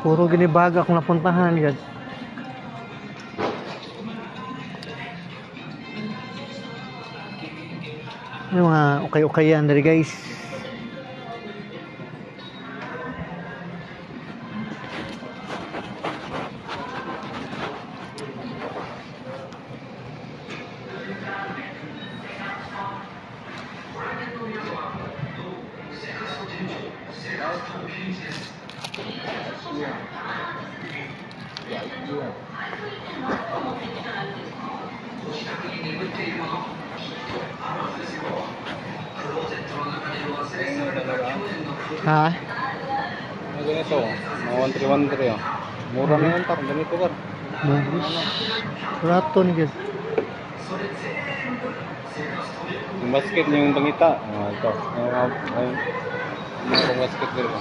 Puro ginibaga akong napuntahan yan. May mga ukay-ukayan dari guys. Ha? Ano ganito? Mga 1-3-1-3 oh. Mura na yun parang ganito ba? Raton guys. Yung basket niya yung pangita. Ito. Yung basket dito.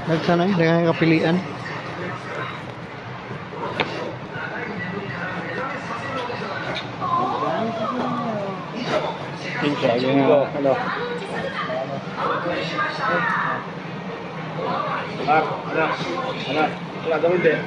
Nagsanay, dengan kapilian. Kinsa, yung ano. Wala gawin din.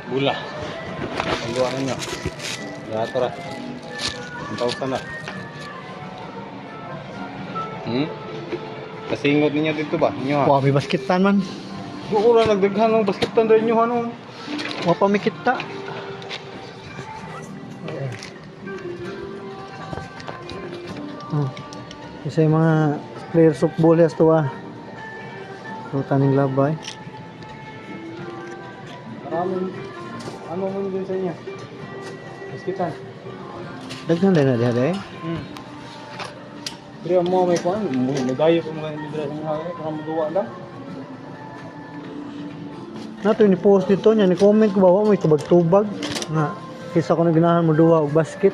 Gula. Ang luwangan nyo. Lahat ra. 1,000 na. Kasingot ninyo dito ba? Inyo ha? Wah, may basketan man. Buo na nagdaghan ng basketan rin nyo ano? Wah, pamikita. Isa yung mga players of bowlers to taning labay. Maraming ano mo din sa inyo? Basketan. Daghan din na diha. Pero mo may kuan, may dayo ko mga libra ng hawe para magawa lang. Nato ni post dito nya ni comment ko ba wa may tubag-tubag nga kisa ko na ganahan mo duwa og basket.